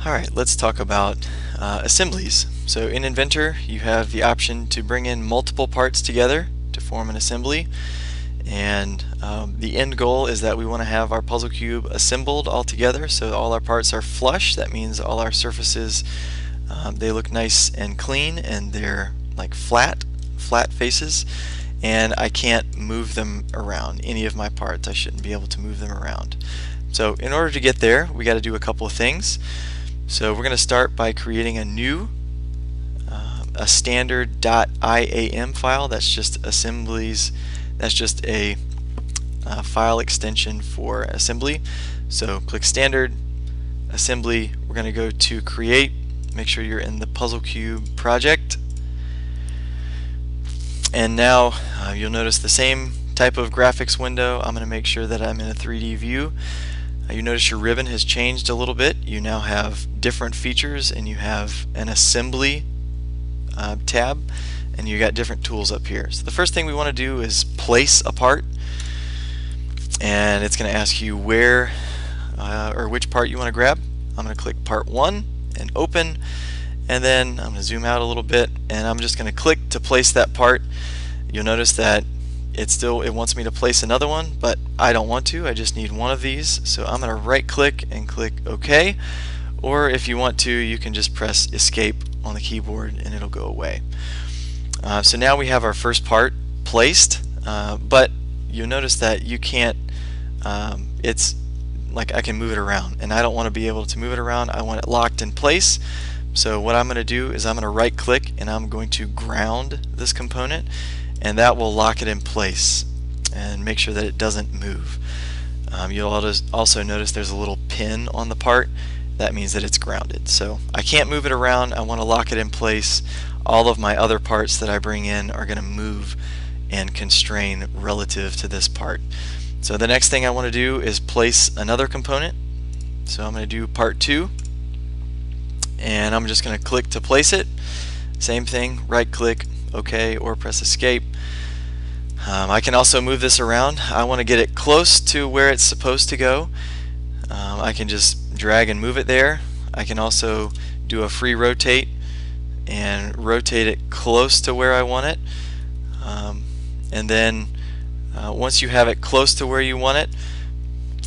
Alright, let's talk about assemblies. So in Inventor you have the option to bring in multiple parts together to form an assembly, and the end goal is that we want to have our puzzle cube assembled all together so all our parts are flush. That means all our surfaces they look nice and clean and they're like flat faces, and I can't move them around. Any of my parts, I shouldn't be able to move them around. So in order to get there, we got to do a couple of things. So we're going to start by creating a new a standard .iam file. That's just assemblies. That's just a file extension for assembly. So click standard assembly. We're going to go to create. Make sure you're in the puzzle cube project. And now you'll notice the same type of graphics window. I'm going to make sure that I'm in a 3D view. You notice your ribbon has changed a little bit. You now have different features, and you have an assembly tab, and you got different tools up here. So the first thing we want to do is place a part, and it's going to ask you where or which part you want to grab. I'm going to click part 1 and open, and then I'm going to zoom out a little bit, and I'm just going to click to place that part. You'll notice that it wants me to place another one, but I don't want to. I just need one of these. So I'm going to right click and click OK, or if you want to, you can just press escape on the keyboard and it'll go away. So now we have our first part placed, but you'll notice that you can't, it's like I can move it around, and I don't want to be able to move it around. I want it locked in place. So what I'm going to do is I'm going to right click and I'm going to ground this component, and that will lock it in place and make sure that it doesn't move. You'll also notice there's a little pin on the part. That means that it's grounded. So I can't move it around. I want to lock it in place. All of my other parts that I bring in are going to move and constrain relative to this part. So the next thing I want to do is place another component. So I'm going to do part 2, and I'm just going to click to place it. Same thing, right click, OK, or press escape. I can also move this around. I want to get it close to where it's supposed to go. I can just drag and move it there. I can also do a free rotate and rotate it close to where I want it. And then once you have it close to where you want it,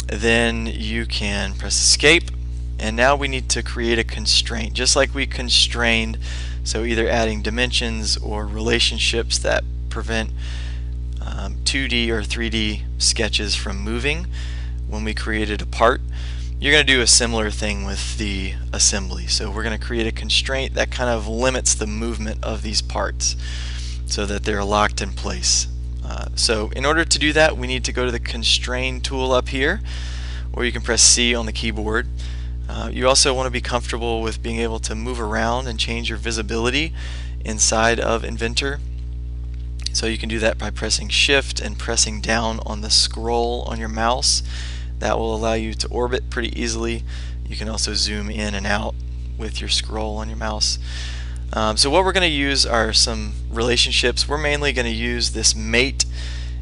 then you can press escape, and now we need to create a constraint just like we constrained. So either adding dimensions or relationships that prevent 2D or 3D sketches from moving when we created a part. You're going to do a similar thing with the assembly. So we're going to create a constraint that kind of limits the movement of these parts so that they're locked in place. So in order to do that, we need to go to the Constrain tool up here, or you can press C on the keyboard. You also want to be comfortable with being able to move around and change your visibility inside of Inventor. So you can do that by pressing Shift and pressing down on the scroll on your mouse. That will allow you to orbit pretty easily. You can also zoom in and out with your scroll on your mouse. So what we're going to use are some relationships. We're mainly going to use this mate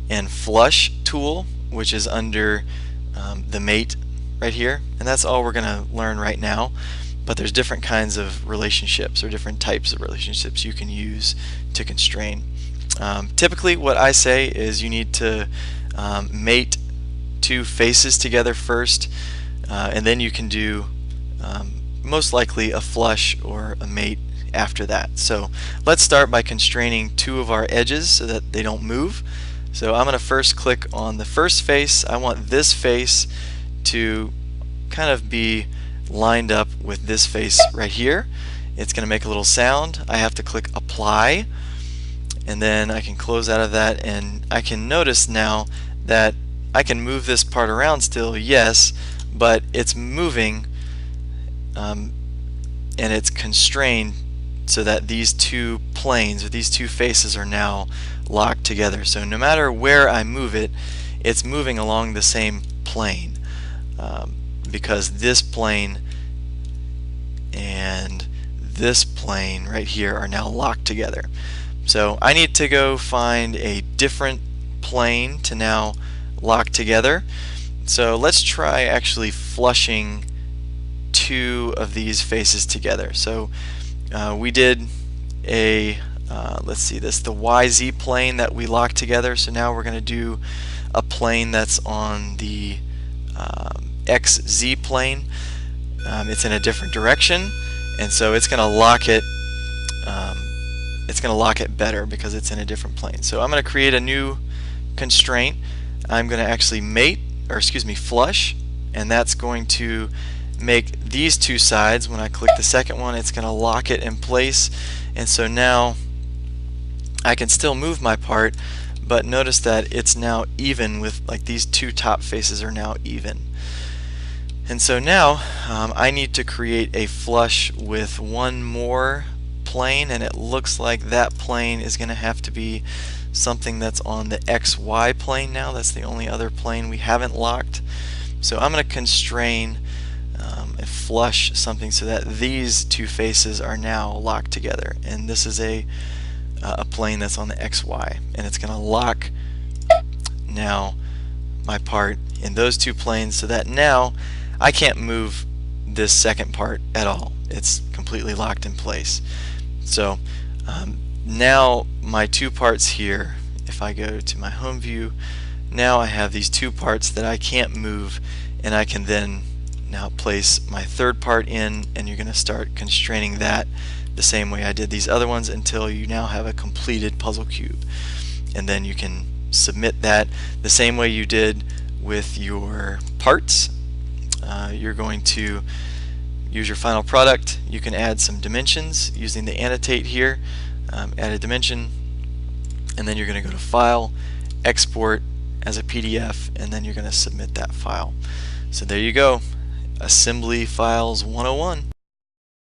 and flush tool, which is under the mate right here, and that's all we're going to learn right now. But there's different kinds of relationships or different types of relationships you can use to constrain. Typically what I say is you need to mate two faces together first, and then you can do most likely a flush or a mate after that. So let's start by constraining two of our edges so that they don't move. So I'm going to first click on the first face. I want this face to kind of be lined up with this face right here. It's going to make a little sound. I have to click apply, and then I can close out of that, and I can notice now that I can move this part around still, yes, but it's moving and it's constrained so that these two planes or these two faces are now locked together. So no matter where I move it, it's moving along the same plane, because this plane and this plane right here are now locked together. So I need to go find a different plane to now lock together. So let's try actually flushing two of these faces together. So we did a let's see, this the YZ plane that we locked together. So now we're going to do a plane that's on the XZ plane. It's in a different direction, and so it's going to lock it. It's going to lock it better because it's in a different plane. So I'm going to create a new constraint. I'm going to actually flush, and that's going to make these two sides. When I click the second one, it's going to lock it in place, and so now I can still move my part, but notice that it's now even with, like, these two top faces are now even. And so now I need to create a flush with one more plane, and it looks like that plane is going to have to be something that's on the XY plane now. That's the only other plane we haven't locked. So I'm going to constrain and flush something so that these two faces are now locked together, and this is a plane that's on the XY, and it's going to lock now my part in those two planes so that now I can't move this second part at all. It's completely locked in place. So now my two parts here, if I go to my home view, now I have these two parts that I can't move, and I can then now place my third part in, and you're going to start constraining that the same way I did these other ones until you now have a completed puzzle cube. And then you can submit that the same way you did with your parts. You're going to use your final product. You can add some dimensions using the annotate here. Add a dimension, and then you're going to go to File, Export as a PDF, and then you're going to submit that file. So there you go. Assembly Files 101.